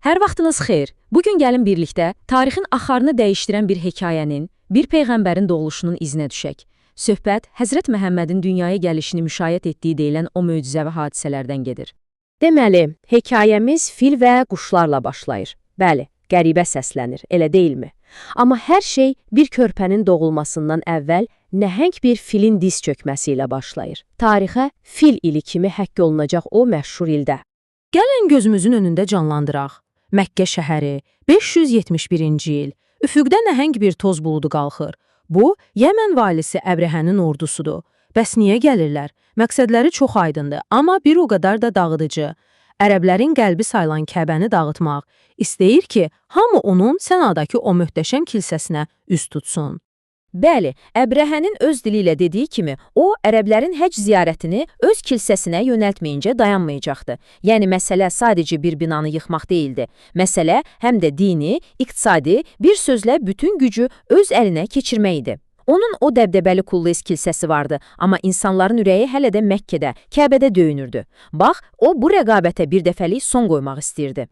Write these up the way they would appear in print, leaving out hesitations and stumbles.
Hər vaxtınız xeyir. Bugün gəlin birlikdə tarixin axarını dəyişdirən bir hekayənin, bir peyğəmbərin doğuluşunun izinə düşək. Söhbət Həzrət Məhəmmədin dünyaya gəlişini müşayiət etdiyi deyilən o möcüzəvi hadisələrdən gedir. Deməli, hekayəmiz fil və quşlarla başlayır. Bəli, qəribə səslənir, elə deyilmi? Amma hər şey bir körpənin doğulmasından əvvəl nəhəng bir filin diz çökməsi ilə başlayır. Tarixə fil ili kimi həkk olunacaq o məşhur ildə. Gəlin gözümüzün önündə canlandıraq. Məkkə şəhəri, 571-ci il. Üfüqdə nəhəng bir toz buludu qalxır. Bu, Yəmən valisi Əbrəhənin ordusudur. Bəs niyə gəlirlər? Məqsədləri çox aydındır, amma bir o qədər də dağıdıcı. Ərəblərin qəlbi sayılan Kəbəni dağıtmaq, istəyir ki, hamı onun Sənadakı o möhtəşəm kilsəsinə üz tutsun. Bəli, Əbrəhənin öz dili ilə dediyi kimi, o, ərəblərin həcc ziyarətini öz kilsəsinə yönəltməyincə dayanmayacaqdı. Yəni, məsələ sadəcə bir binanı yıxmaq deyildi. Məsələ həm də dini, iqtisadi, bir sözlə bütün gücü öz əlinə keçirmək idi. Onun o dəbdəbəli Kullis kilsəsi vardı, amma insanların ürəyi hələ də Məkkədə, Kəbədə döyünürdü. Bax, o bu rəqabətə bir dəfəlik son qoymaq istirdi.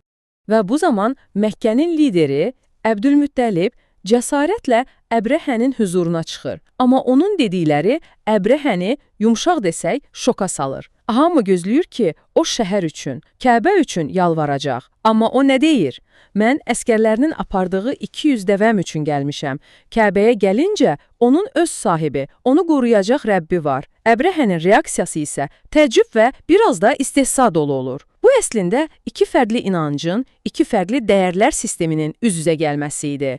Və bu zaman Məkkənin lideri Əbdülmüttəlib cəsarətlə Əbrəhənin hüzuruna çıxır. Amma onun dedikləri Əbrəhəni yumşaq desək şoka salır. Hamı gözləyir ki, o şəhər üçün, Kəbə üçün yalvaracaq. Amma o nə deyir? Mən əskərlərinin apardığı 200 dəvəm üçün gəlmişəm. Kəbəyə gəlincə, onun öz sahibi, onu qoruyacaq Rəbbi var. Əbrəhənin reaksiyası isə təəccüb və biraz da istehza dolu olur. Bu əslində iki fərqli inancın, iki fərqli dəyərlər sisteminin üz-üzə gəlməsi idi.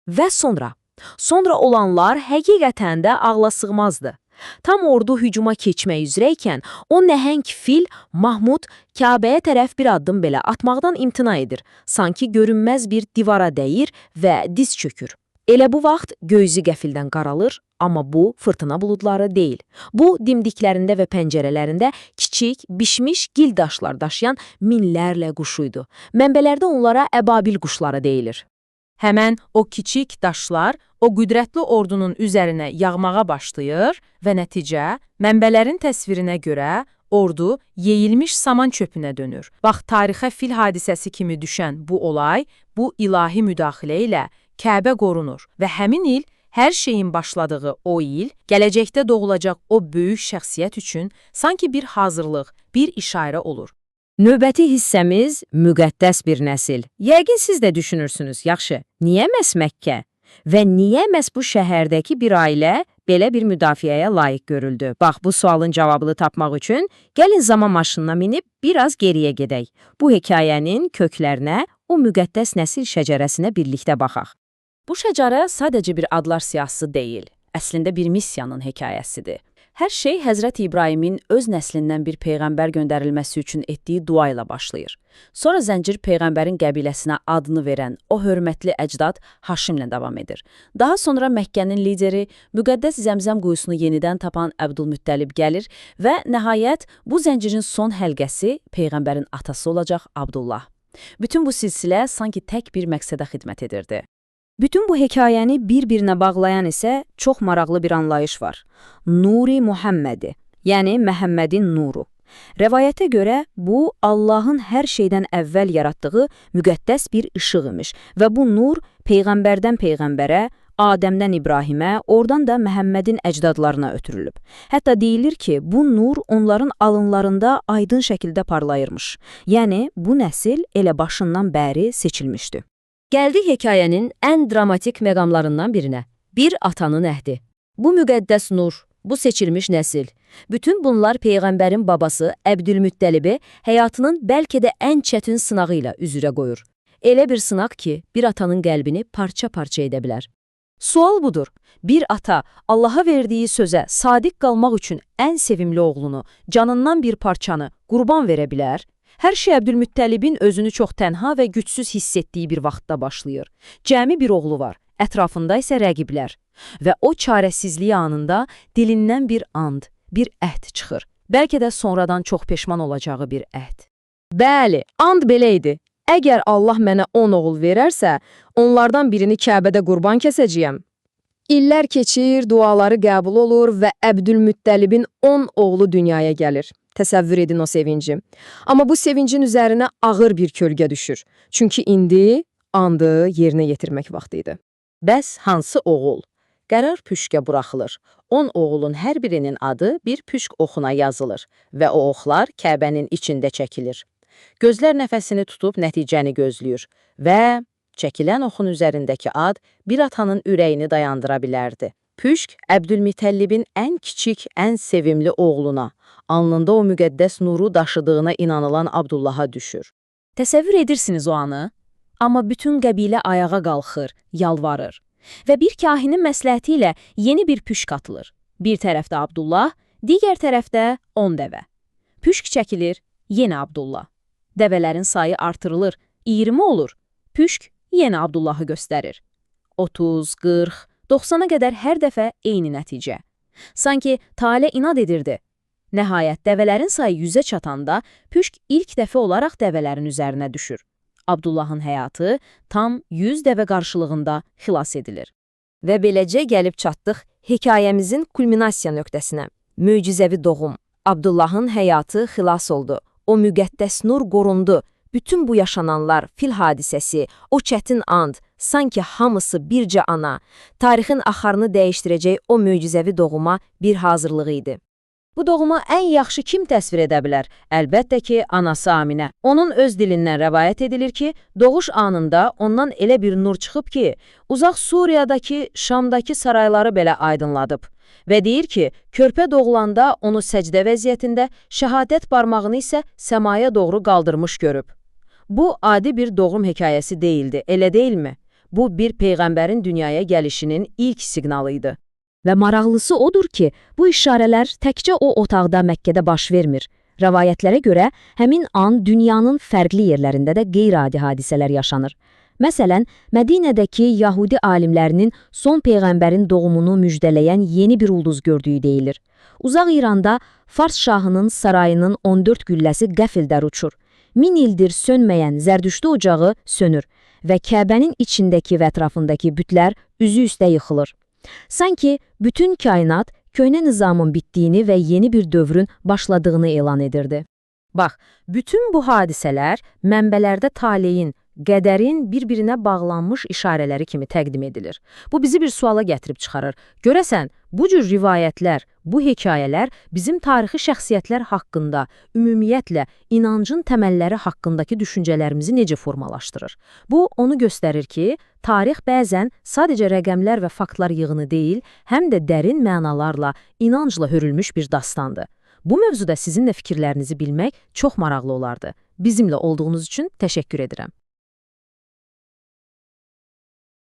Və sonra olanlar həqiqətən də ağla sığmazdı. Tam ordu hücuma keçmək üzrəykən, o nəhəng fil Mahmud Kəbəyə tərəf bir addım belə atmaqdan imtina edir. Sanki görünməz bir divara dəyir və diz çökür. Elə bu vaxt göyüzü qəfildən qaralır, amma bu fırtına buludları deyil. Bu dimdiklərində və pəncərələrində kiçik, bişmiş gil daşlar daşıyan minlərlə quşuydu. Mənbələrdə onlara əbabil quşları deyilir. Həmən o kiçik daşlar o qüdrətli ordunun üzərinə yağmağa başlayır və nəticə, mənbələrin təsvirinə görə ordu yeyilmiş saman çöpünə dönür. Bax, tarixə fil hadisəsi kimi düşən bu olay, bu ilahi müdaxilə ilə Kəbə qorunur və həmin il, hər şeyin başladığı o il, gələcəkdə doğulacaq o böyük şəxsiyyət üçün sanki bir hazırlıq, bir işarə olur. Növbəti hissəmiz müqəddəs bir nəsil. Yəqin siz də düşünürsünüz, yaxşı, niyə məhz Məkkə? Və niyə məhz bu şəhərdəki bir ailə belə bir müdafiəyə layiq görüldü? Bax, bu sualın cavabını tapmaq üçün gəlin zaman maşınına minib biraz geriyə gedək. Bu hekayənin köklərinə, o müqəddəs nəsil şəcərəsinə birlikdə baxaq. Bu şəcərə sadəcə bir adlar siyahısı deyil, əslində bir missiyanın hekayəsidir. Hər şey Həzrət İbrahimin öz nəslindən bir peyğəmbər göndərilməsi üçün etdiyi dua ilə başlayır. Sonra Zəncir peyğəmbərin qəbiləsinə adını verən o hörmətli əcdad Haşimlə davam edir. Daha sonra Məkkənin lideri, müqəddəs Zəmzəm quyusunu yenidən tapan Əbdülmüttəlib gəlir və nəhayət bu zəncirin son həlqəsi peyğəmbərin atası olacaq Abdullah. Bütün bu silsilə sanki tək bir məqsədə xidmət edirdi. Bütün bu hekayəni bir-birinə bağlayan isə çox maraqlı bir anlayış var. Nuri Muhammədi, yəni Məhəmmədin nuru. Rəvayətə görə bu, Allahın hər şeydən əvvəl yaratdığı müqəddəs bir işıq imiş və bu nur peyğəmbərdən peyğəmbərə, Adəmdən İbrahimə, oradan da Məhəmmədin əcdadlarına ötürülüb. Hətta deyilir ki, bu nur onların alınlarında aydın şəkildə parlayırmış. Yəni, bu nəsil elə başından bəri seçilmişdi. Gəldik hekayənin ən dramatik məqamlarından birinə. Bir atanın əhdi. Bu müqəddəs nur, bu seçilmiş nəsil. Bütün bunlar Peyğəmbərin babası Əbdülmüttəlibi həyatının bəlkə də ən çətin sınağı ilə üzrə qoyur. Elə bir sınaq ki, bir atanın qəlbini parça-parça edə bilər. Sual budur. Bir ata Allaha verdiyi sözə sadiq qalmaq üçün ən sevimli oğlunu, canından bir parçanı qurban verə bilər? Hər şey Əbdülmüttəlibin özünü çox tənha və gücsüz hiss etdiyi bir vaxtda başlayır. Cəmi bir oğlu var, ətrafında isə rəqiblər. Və o çarəsizliyi anında dilindən bir and, bir əhd çıxır. Bəlkə də sonradan çox peşman olacağı bir əhd. Bəli, and belə idi. Əgər Allah mənə 10 oğul verərsə, onlardan birini Kəbədə qurban kəsəcəyəm. İllər keçir, duaları qəbul olur və Əbdülmüttəlibin 10 oğlu dünyaya gəlir. Təsəvvür edin o sevinci. Amma bu sevincin üzərinə ağır bir kölgə düşür. Çünki indi andı yerinə yetirmək vaxtı idi. Bəs hansı oğul? Qərar püşkə buraxılır. 10 oğulun hər birinin adı bir püşk oxuna yazılır və o oxlar Kəbənin içində çəkilir. Gözlər nəfəsini tutub nəticəni gözləyir və çəkilən oxun üzərindəki ad bir atanın ürəyini dayandıra bilərdi. Püşk, Əbdülmütəllibin ən kiçik, ən sevimli oğluna, alnında o müqəddəs nuru daşıdığına inanılan Abdullaha düşür. Təsəvvür edirsiniz o anı? Amma bütün qəbilə ayağa qalxır, yalvarır. Və bir kahinin məsləhəti ilə yeni bir püşk atılır. Bir tərəfdə Abdullah, digər tərəfdə 10 dəvə. Püşk çəkilir, yenə Abdullah. Dəvələrin sayı artırılır, 20 olur. Püşk yenə Abdullahı göstərir. 30, 40, 90-a qədər hər dəfə eyni nəticə. Sanki talih inad edirdi. Nəhayət, dəvələrin sayı 100-ə çatanda püşk ilk dəfə olaraq dəvələrin üzərinə düşür. Abdullahın həyatı tam 100 dəvə qarşılığında xilas edilir. Və beləcə gəlib çatdıq hekayəmizin kulminasiya nöqtəsinə. Möcüzəvi doğum. Abdullahın həyatı xilas oldu. O müqəddəs nur qorundu. Bütün bu yaşananlar, fil hadisəsi, o çətin and, sanki hamısı bircə ana, tarixin axarını dəyişdirəcək o möcüzəvi doğuma bir hazırlıq idi. Bu doğumu ən yaxşı kim təsvir edə bilər? Əlbəttə ki, anası Aminə. Onun öz dilindən rəvayət edilir ki, doğuş anında ondan elə bir nur çıxıb ki, uzaq Suriyadakı, Şamdakı sarayları belə aydınladıb. Və deyir ki, körpə doğulanda onu səcdə vəziyyətində, şəhadət barmağını isə səmaya doğru qaldırmış görüb. Bu, adi bir doğum hekayəsi deyildi, elə deyilmi? Bu, bir peyğəmbərin dünyaya gəlişinin ilk siqnalı idi. Və maraqlısı odur ki, bu işarələr təkcə o otaqda Məkkədə baş vermir. Rəvayətlərə görə, həmin an dünyanın fərqli yerlərində də qeyri-adi hadisələr yaşanır. Məsələn, Mədinədəki Yahudi alimlərinin son peyğəmbərin doğumunu müjdələyən yeni bir ulduz gördüyü deyilir. Uzaq İranda Fars şahının sarayının 14 gülləsi qəfildən uçur. 1000 ildir sönməyən zərdüştü ocağı sönür və Kəbənin içindəki və ətrafındakı bütlər üzü üstə yıxılır. Sanki bütün kainat köhnə nizamın bitdiyini və yeni bir dövrün başladığını elan edirdi. Bax, bütün bu hadisələr mənbələrdə taleyin, qədərin bir-birinə bağlanmış işarələri kimi təqdim edilir. Bu bizi bir suala gətirib çıxarır. Görəsən, bu cür rivayətlər, bu hekayələr bizim tarixi şəxsiyyətlər haqqında, ümumiyyətlə, inancın təməlləri haqqındakı düşüncələrimizi necə formalaşdırır? Bu, onu göstərir ki, tarix bəzən sadəcə rəqəmlər və faktlar yığını deyil, həm də dərin mənalarla, inancla hörülmüş bir dastandır. Bu mövzuda sizin də fikirlərinizi bilmək çox maraqlı olardı. Bizimlə olduğunuz üçün təşəkkür edirəm.